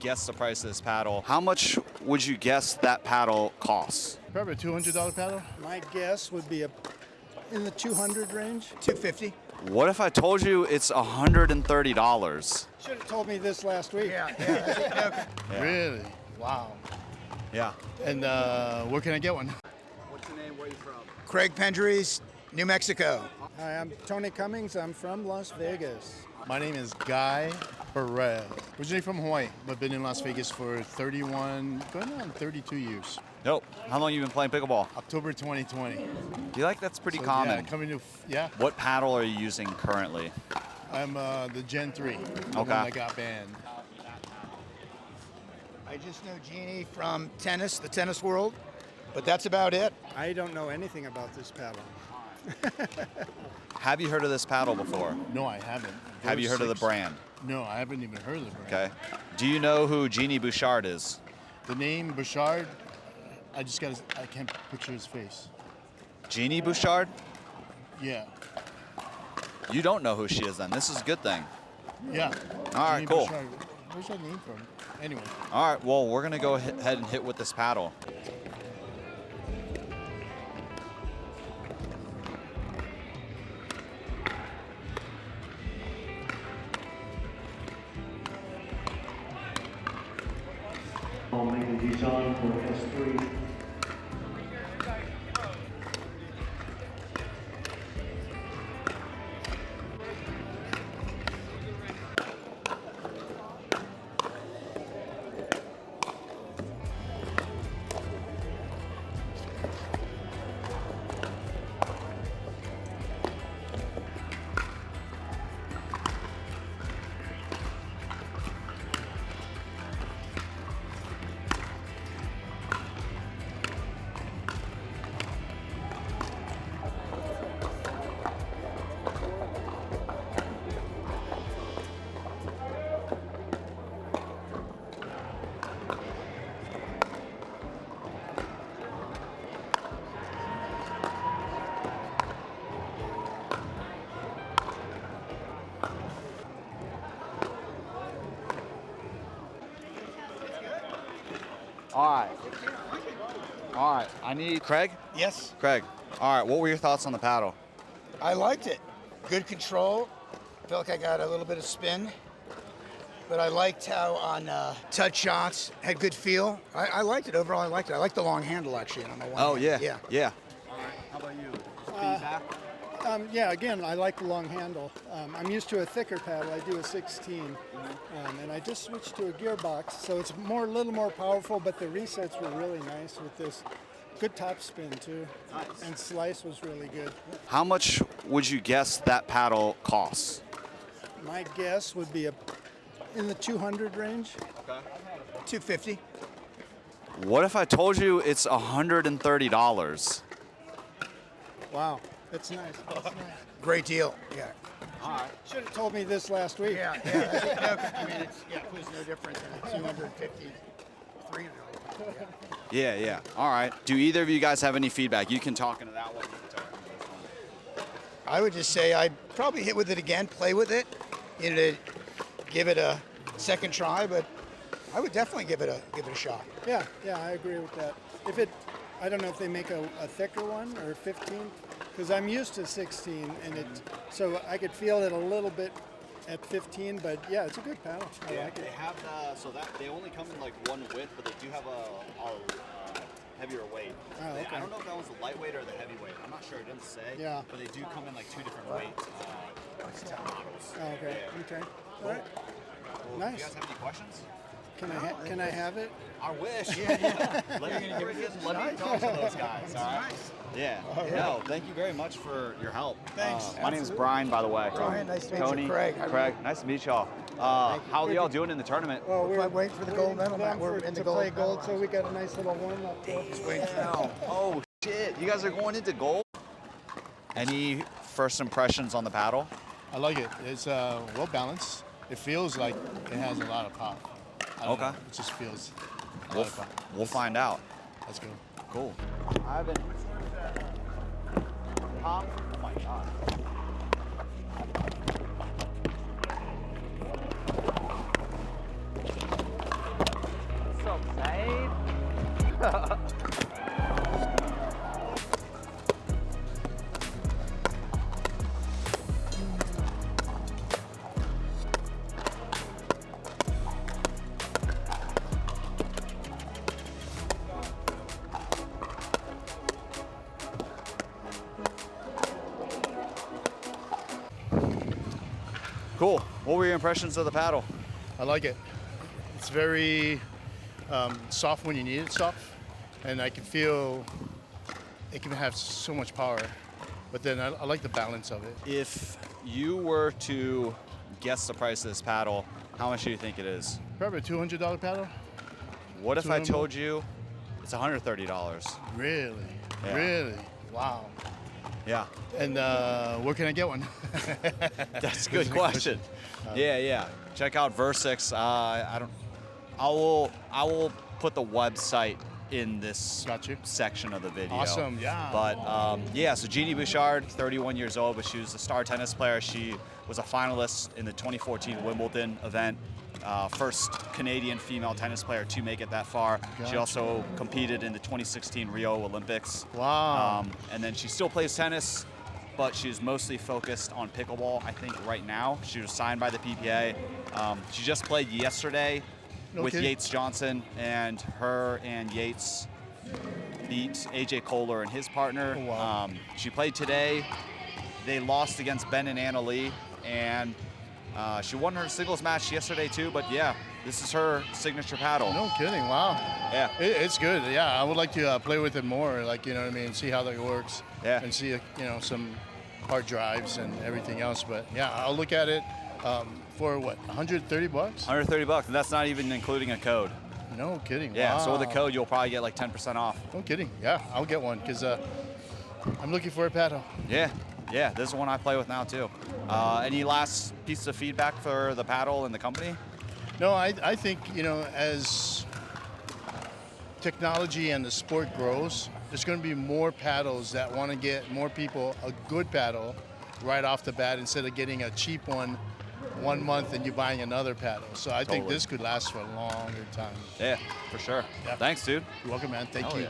guess the price of this paddle. How much would you guess that paddle costs? Probably a $200 paddle. My guess would be in the 200 range. 250. What if I told you it's $130? Should have told me this last week. Yeah. Really? Wow. Yeah. And where can I get one? What's your name? Where are you from? Craig Pendries, New Mexico. Hi, I'm Tony Cummings. I'm from Las Vegas. My name is Guy Perez. Originally from Hawaii, but been in Las Vegas for 31, going on 32 years. Nope. How long you been playing pickleball? October 2020. Do you like that's pretty So, common? Yeah, coming to, yeah. What paddle are you using currently? I'm the Gen 3, the one Okay. that got banned. I just know Genie from tennis, the tennis world, but that's about it. I don't know anything about this paddle. Have you heard of this paddle before? No, I haven't. Have you heard of the Versix. brand? No, I haven't even heard of the brand. Okay. Do you know who Genie Bouchard is? The name Bouchard, I can't picture his face. Genie Bouchard? Yeah. You don't know who she is then. This is a good thing. Yeah. All right, Name cool. Bouchard. Where's that name from? Anyway. All right, well, we're going to go ahead and hit with this paddle. I'll make a Dijon for S3. All right, I need Craig. Yes, Craig, all right, what were your thoughts on the paddle? I liked it. Good control. Felt like I got a little bit of spin. But I liked how on touch shots, had good feel. I liked it overall. I liked it. I liked the long handle actually. On the one Oh, hand. yeah. Yeah. Yeah. All right, how about you? Feedback? Yeah, again, I like the long handle. I'm used to a thicker paddle. I do a 16, and I just switched to a gearbox, so it's a little more powerful. But the resets were really nice with this. Good top spin too, and slice was really good. How much would you guess that paddle costs? My guess would be in the 200 range. Okay. 250. What if I told you it's $130? Wow, that's nice. That's nice. Great deal. Yeah. All right. Should have told me this last week. Yeah. I mean, it was no different than 250, 300. Yeah. All right. Do either of you guys have any feedback? You can talk into that one. You can talk into this one. I would just say I'd probably hit with it again, play with it, to give it a second try, but I would definitely give it a shot. Yeah, I agree with that. I don't know if they make a thicker one or 15, because I'm used to 16, and so I could feel it a little bit at 15, but yeah, it's a good paddle. I like They it. have they only come in like one width, but they do have a heavier weight. Oh, okay. I don't know if that was the lightweight or the heavyweight. I'm not sure. It doesn't say. Yeah. But they do come in like two different weights. Models. Oh, okay. Okay. All right. Well, Nice. Do you guys have any questions? Can I have it? I wish. Yeah. Let me talk to those guys. All right. Yeah. No, thank you very much for your help. Thanks. My name is Brian, by the way. Brian, nice to meet you. Tony, Craig. Craig, nice to meet y'all. How are y'all doing in the tournament? Well, We're waiting for the gold medal. We're in the to gold play medal. gold, so we got a nice little warm up. Oh shit! You guys are going into gold. Any first impressions on the paddle? I like it. It's well balanced. It feels like it has a lot of pop. I don't know. It just feels a lot of pop. We'll find out. Let's go. Cool. I haven't. Pop? Oh my god. Cool. What were your impressions of the paddle? I like it. It's very soft when you need it soft, and I can feel it can have so much power. But then I like the balance of it. If you were to guess the price of this paddle, how much do you think it is? Probably a $200 paddle. What if I $200? told you it's $130? Really? Yeah. Really? Wow. Yeah. And where can I get one? That's a good question. Yeah. Check out Versix. I will put the website in this section of the video. Awesome, yeah. But yeah, so Genie Bouchard, 31 years old, but she was a star tennis player. She was a finalist in the 2014 Wimbledon event. First Canadian female tennis player to make it that far. She also competed in the 2016 Rio Olympics. Wow. And then she still plays tennis, but she's mostly focused on pickleball, I think, right now. She was signed by the PPA. She just played yesterday with Yates Johnson, and her and Yates beat AJ Kohler and his partner. Oh, wow. She played today. They lost against Ben and Anna Lee, and she won her singles match yesterday too, but yeah, this is her signature paddle. No kidding, wow. Yeah. It's good, yeah. I would like to play with it more, like, you know what I mean, see how that works. Yeah. And see, you know, some hard drives and everything else, but yeah, I'll look at it for what, 130 bucks? 130 bucks, and that's not even including a code. No kidding, Yeah, wow. so with a code, you'll probably get like 10% off. No kidding, yeah, I'll get one, because I'm looking for a paddle. Yeah, this is one I play with now too. Any last pieces of feedback for the paddle and the company? No, I think, you know, as technology and the sport grows, there's going to be more paddles that want to get more people a good paddle right off the bat instead of getting a cheap one 1 month and you buying another paddle. So I think this could last for a longer time. Yeah, for sure. Yeah. Thanks, dude. You're welcome, man. Thank Hell you. yeah.